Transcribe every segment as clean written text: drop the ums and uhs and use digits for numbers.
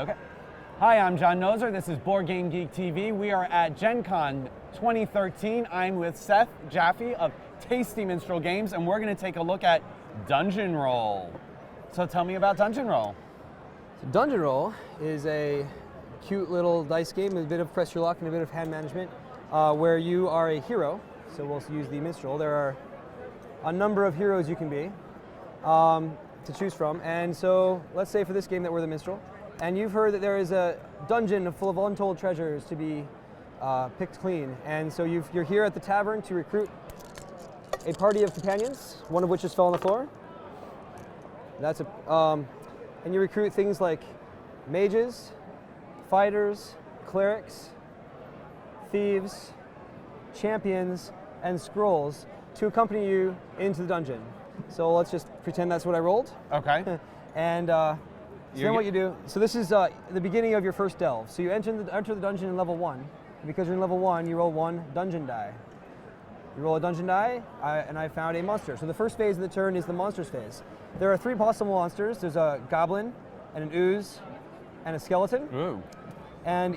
Okay. Hi, I'm John Noser. This is Board Game Geek TV. We are at Gen Con 2013. I'm with Seth Jaffe of Tasty Minstrel Games, and we're going to take a look at Dungeon Roll. So tell me about Dungeon Roll. So Dungeon Roll is a cute little dice game with a bit of press your luck and a bit of hand management, where you are a hero. So we'll use the minstrel. There are a number of heroes you can be to choose from. And so let's say for this game that we're the minstrel. And you've heard that there is a dungeon full of untold treasures to be picked clean. And so you're here at the tavern to recruit a party of companions, one of which has fallen on the floor. And you recruit things like mages, fighters, clerics, thieves, champions, and scrolls to accompany you into the dungeon. So let's just pretend that's what I rolled. Okay. And so then what you do, so this is the beginning of your first delve. So you enter the dungeon in level 1. Because you're in level 1, you roll 1 dungeon die. You roll a dungeon die, and I found a monster. So the first phase of the turn is the monsters phase. There are 3 possible monsters. There's a goblin, and an ooze, and a skeleton. Ooh. And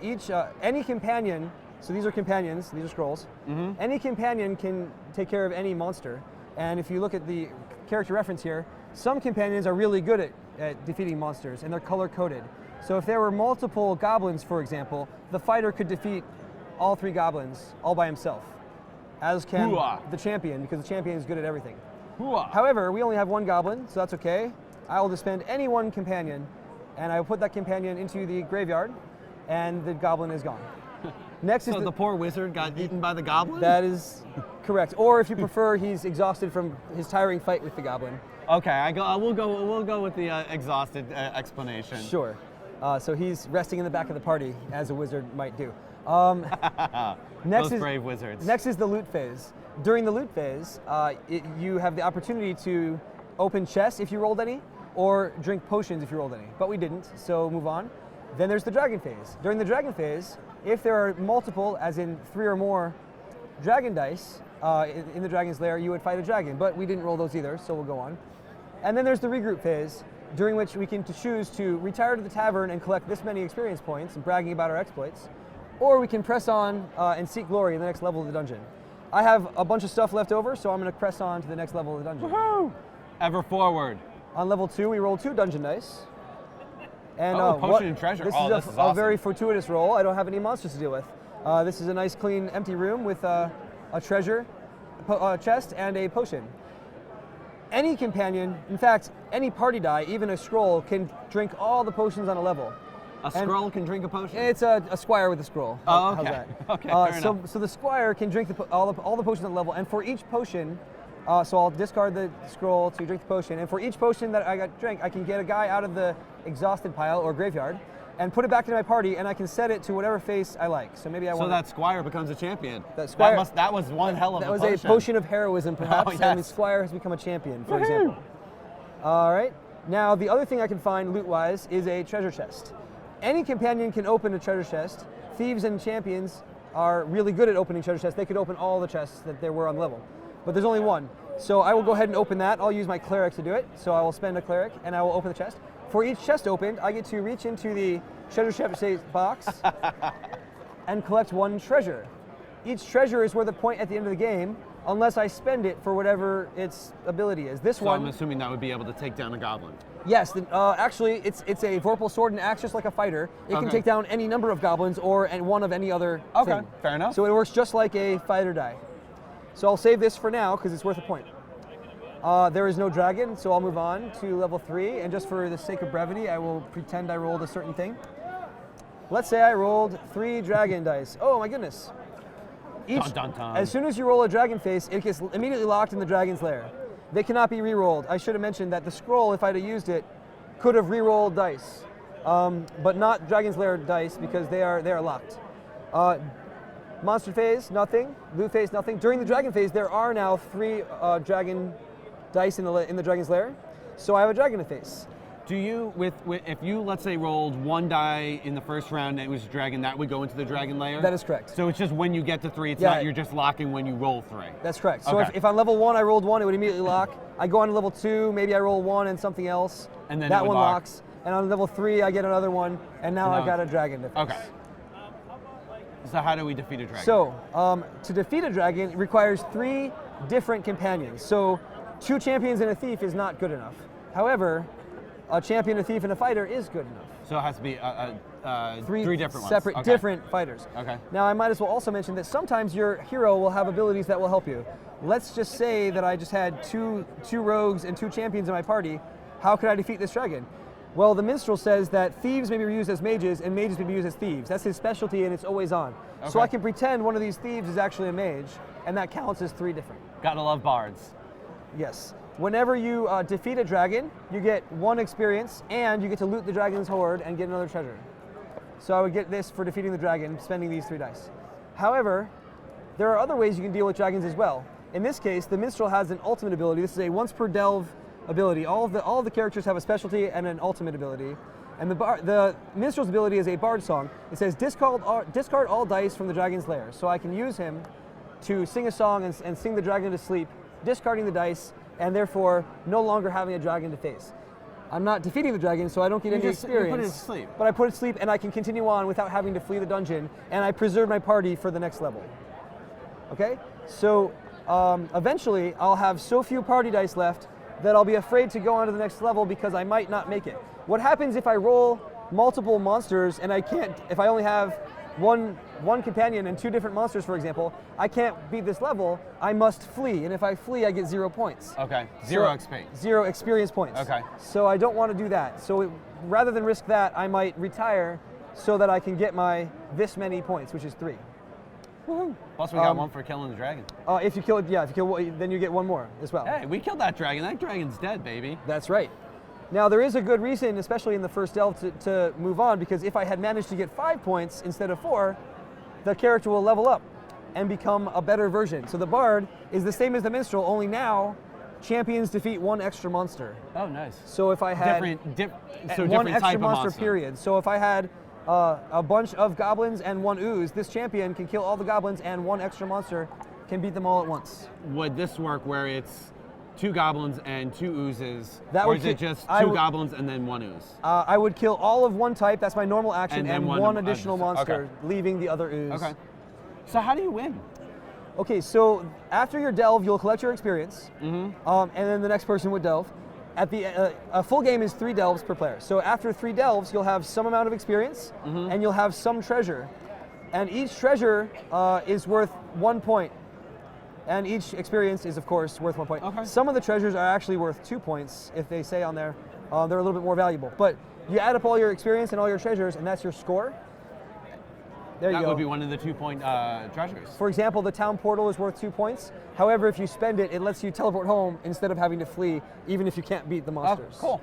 any companion, so these are companions, these are scrolls. Mm-hmm. Any companion can take care of any monster. And if you look at the character reference here, some companions are really good at defeating monsters, and they're color-coded. So if there were multiple goblins, for example, the fighter could defeat all 3 goblins all by himself, as can the champion, because the champion is good at everything. However, we only have 1 goblin, so that's okay. I will just spend any 1 companion, and I will put that companion into the graveyard, and the goblin is gone. Next is the poor wizard got eaten by the goblin? That is correct. Or if you prefer, he's exhausted from his tiring fight with the goblin. Okay, we'll go with the exhausted explanation. Sure. So he's resting in the back of the party, as a wizard might do. Those brave wizards. Next is the loot phase. During the loot phase, you have the opportunity to open chests if you rolled any, or drink potions if you rolled any. But we didn't, so move on. Then there's the dragon phase. During the dragon phase, if there are multiple, as in 3 or more, dragon dice in the dragon's lair, you would fight a dragon. But we didn't roll those either, so we'll go on. And then there's the regroup phase, during which we can choose to retire to the tavern and collect this many experience points and bragging about our exploits, or we can press on and seek glory in the next level of the dungeon. I have a bunch of stuff left over, so I'm going to press on to the next level of the dungeon. Woohoo! Ever forward. On level 2, we roll 2 dungeon dice. And potion and treasure. This is is awesome. a very fortuitous roll. I don't have any monsters to deal with. This is a nice, clean, empty room with a treasure chest and a potion. Any companion, in fact, any party die, even a scroll, can drink all the potions on a level. A scroll can drink a potion? It's a squire with a scroll. Oh, okay. How's that? Okay, fair enough. So the squire can drink all the potions on the level, and for each potion, so I'll discard the scroll to drink the potion, and for each potion that I drank, I can get a guy out of the exhausted pile or graveyard, and put it back into my party, and I can set it to whatever face I like. So maybe I want. So that squire becomes a champion. That was one hell of a potion. That was a potion of heroism, perhaps, Oh, yes. and the squire has become a champion, for example. All right. Now the other thing I can find loot-wise is a treasure chest. Any companion can open a treasure chest. Thieves and champions are really good at opening treasure chests. They could open all the chests that there were on level, but there's only 1. So I will go ahead and open that. I'll use my cleric to do it. So I will spend a cleric, and I will open the chest. For each chest opened, I get to reach into the treasure chest box and collect 1 treasure. Each treasure is worth a point at the end of the game, unless I spend it for whatever its ability is. So I'm assuming that would be able to take down a goblin. Yes, actually, it's a Vorpal sword and axe, just like a fighter. It can take down any number of goblins and one of any other thing. Fair enough. So it works just like a fighter die. So I'll save this for now because it's worth a point. There is no dragon, so I'll move on to level 3. And just for the sake of brevity, I will pretend I rolled a certain thing. Let's say I rolled 3 dragon dice. Oh my goodness. Dun, dun, dun. As soon as you roll a dragon face, it gets immediately locked in the dragon's lair. They cannot be re-rolled. I should have mentioned that the scroll, if I'd have used it, could have re-rolled dice, but not dragon's lair dice because they are locked. Monster phase, nothing. Loot phase, nothing. During the dragon phase, there are now 3 dragon dice in the dragon's lair, so I have a dragon to face. Do you, if you, let's say, rolled 1 die in the first round and it was a dragon, that would go into the dragon lair? That is correct. So it's just when you get to 3, it's not you're just locking when you roll 3. That's correct. So if on level 1 I rolled 1, it would immediately lock. I go on to level 2, maybe I roll 1 and something else, and then that one locks. and on level 3 I get another one, and now I got a dragon to face. Okay. So how do we defeat a dragon? So, to defeat a dragon, it requires 3 different companions. So, 2 champions and a thief is not good enough. However, a champion, a thief, and a fighter is good enough. So it has to be three different separate, ones. different fighters. Okay. Now, I might as well also mention that sometimes your hero will have abilities that will help you. Let's just say that I just had two rogues and 2 champions in my party. How could I defeat this dragon? Well, the minstrel says that thieves may be used as mages and mages may be used as thieves. That's his specialty, and it's always on. Okay. So I can pretend one of these thieves is actually a mage, and that counts as 3 different. Gotta love bards. Yes. Whenever you defeat a dragon, you get 1 experience, and you get to loot the dragon's hoard and get another treasure. So I would get this for defeating the dragon, spending these 3 dice. However, there are other ways you can deal with dragons as well. In this case, the minstrel has an ultimate ability. This is a once per delve ability. All of the characters have a specialty and an ultimate ability. And the minstrel's ability is a bard song. It says discard all dice from the dragon's lair. So I can use him to sing a song and sing the dragon to sleep, discarding the dice, and therefore no longer having a dragon to face. I'm not defeating the dragon, so I don't get any experience. You put it to sleep. But I put it to sleep, and I can continue on without having to flee the dungeon, and I preserve my party for the next level. Okay? So eventually, I'll have so few party dice left that I'll be afraid to go on to the next level because I might not make it. What happens if I roll multiple monsters and if I only have one companion and 2 different monsters, for example, I can't beat this level, I must flee, and if I flee, I get 0 points. Okay, 0 XP. 0 experience points. Okay. So I don't want to do that. So rather than risk that, I might retire so that I can get my this many points, which is 3. Woohoo. Plus we got 1 for killing the dragon. If you kill it, if you kill one, then you get 1 more as well. Hey, we killed that dragon. That dragon's dead, baby. That's right. Now, there is a good reason, especially in the first delve, to move on, because if I had managed to get 5 points instead of 4, the character will level up and become a better version. So the bard is the same as the minstrel, only now champions defeat 1 extra monster. Oh, nice. So if I had one extra type of monster, period. So if I had a bunch of goblins and 1 ooze, this champion can kill all the goblins and 1 extra monster can beat them all at once. Would this work where it's 2 goblins and 2 oozes, or is it just 2 goblins and then 1 ooze? I would kill all of 1 type, that's my normal action, and one additional monster, okay, leaving the other ooze. Okay. So how do you win? Okay, so after your delve, you'll collect your experience, and then the next person would delve. At the a full game is 3 delves per player. So after 3 delves, you'll have some amount of experience, and you'll have some treasure. And each treasure is worth 1 point. And each experience is, of course, worth 1 point. Okay. Some of the treasures are actually worth 2 points if they say on there. They're a little bit more valuable. But you add up all your experience and all your treasures, and that's your score. There you go. That would be one of the 2-point treasures. For example, the town portal is worth 2 points. However, if you spend it, it lets you teleport home instead of having to flee, even if you can't beat the monsters. Oh,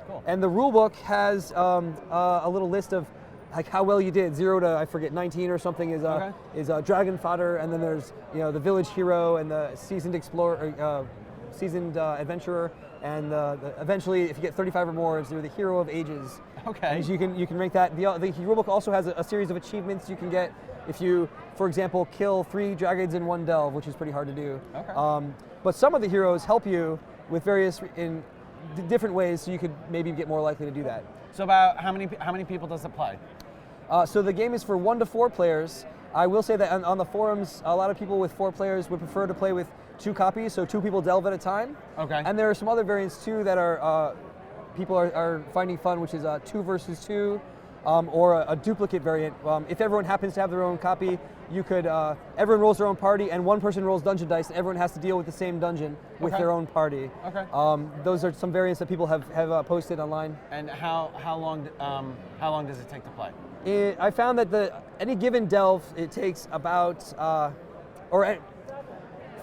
cool. And the rule book has a little list of like how well you did. 0 to, I forget, 19 or something is dragon fodder, and then there's the village hero and the seasoned explorer, seasoned adventurer, and eventually, if you get 35 or more, you're the hero of ages. Okay. And you can rank that. The rulebook also has a series of achievements you can get if you, for example, kill 3 dragons in 1 delve, which is pretty hard to do. Okay. But some of the heroes help you with in different ways, so you could maybe get more likely to do that. So about how many people does it play? So the game is for 1 to 4 players. I will say that on the forums, a lot of people with 4 players would prefer to play with 2 copies, so 2 people delve at a time. Okay. And there are some other variants too that are people are finding fun, which is 2 versus 2, or a duplicate variant. If everyone happens to have their own copy, you could everyone rolls their own party, and 1 person rolls dungeon dice, and everyone has to deal with the same dungeon with their own party. Okay. Those are some variants that people have posted online. And how long does it take to play? I found that any given delve, it takes about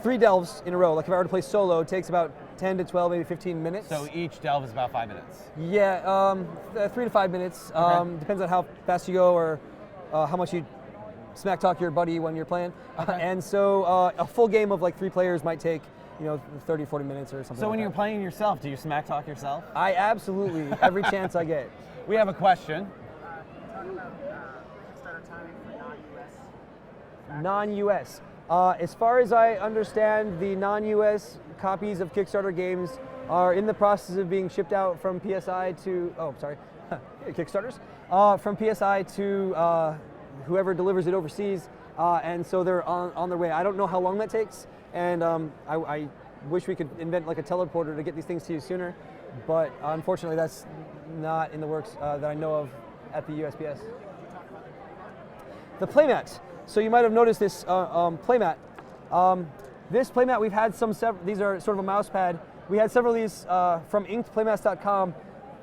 3 delves in a row. Like if I were to play solo, it takes about 10 to 12, maybe 15 minutes. So each delve is about 5 minutes? Yeah, 3 to 5 minutes. Okay. Depends on how fast you go or how much you smack talk your buddy when you're playing. Okay. And so a full game of like 3 players might take 30, 40 minutes or something. So when like you're playing yourself, do you smack talk yourself? I absolutely, every chance I get. We have a question. Non-US. As far as I understand, the non-US copies of Kickstarter games are in the process of being shipped out from PSI to, Kickstarters, from PSI to whoever delivers it overseas, and so they're on their way. I don't know how long that takes, and I wish we could invent like a teleporter to get these things to you sooner, but unfortunately that's not in the works that I know of at the USPS. The playmat. So you might have noticed this playmat. This playmat, we've had these are sort of a mouse pad. We had several of these from inkedplaymats.com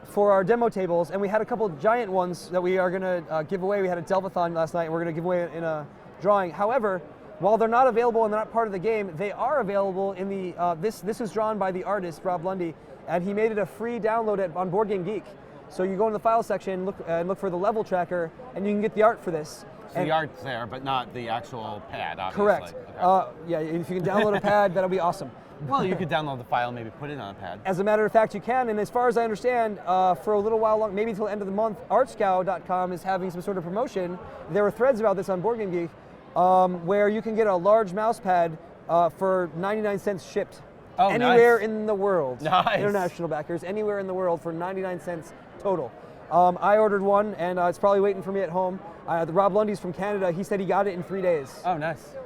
for our demo tables, and we had a couple giant ones that we are going to give away. We had a Delvathon last night, and we're going to give away in a drawing. However, while they're not available and they're not part of the game, they are available in the, this is drawn by the artist, Rob Lundy, and he made it a free download on Board Game Geek. So you go in the file section, look for the level tracker, and you can get the art for this. So the art's there, but not the actual pad, obviously. Correct. Okay. Yeah, if you can download a pad, that'll be awesome. Well, you could download the file and maybe put it on a pad. As a matter of fact, you can, and as far as I understand, for a little while long, maybe until the end of the month, artscow.com is having some sort of promotion. There were threads about this on Board Game Geek, where you can get a large mouse pad for 99 cents shipped. Oh, anywhere nice. in the world. Nice. International backers, anywhere in the world for 99 cents total. I ordered one, and it's probably waiting for me at home. The Rob Lundy's from Canada. He said he got it in 3 days. Oh, nice.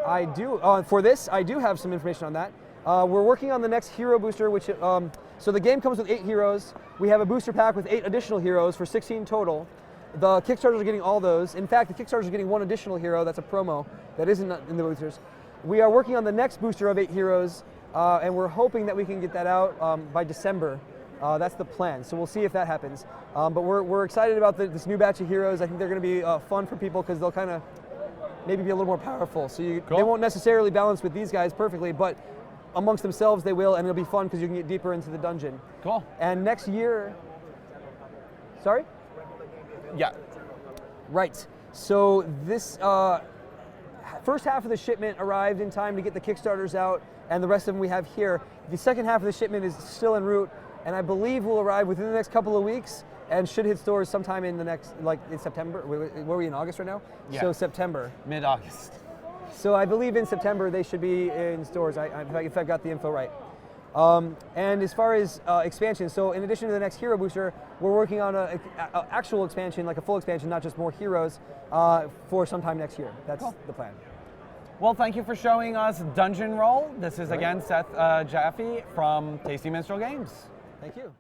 I do, for this, I do have some information on that. We're working on the next hero booster, which, so the game comes with 8 heroes. We have a booster pack with 8 additional heroes for 16 total. The Kickstarters are getting all those. In fact, the Kickstarters are getting 1 additional hero. That's a promo that isn't in the boosters. We are working on the next booster of 8 heroes, and we're hoping that we can get that out by December. That's the plan, so we'll see if that happens. But we're excited about this new batch of heroes. I think they're going to be fun for people because they'll kind of maybe be a little more powerful. So they won't necessarily balance with these guys perfectly, but amongst themselves they will, and it'll be fun because you can get deeper into the dungeon. Cool. And next year, sorry? Yeah. Right. So this first half of the shipment arrived in time to get the Kickstarters out, and the rest of them we have here. The second half of the shipment is still en route, and I believe will arrive within the next couple of weeks and should hit stores sometime in the next, like in September. Were we in August right now? Yeah. So September. Mid-August. So I believe in September they should be in stores, if I've got the info right. And as far as expansion, so in addition to the next hero booster, we're working on an actual expansion, like a full expansion, not just more heroes, for sometime next year. That's the plan. Well, thank you for showing us Dungeon Roll. This is again Seth Jaffe from Tasty Minstrel Games. Thank you.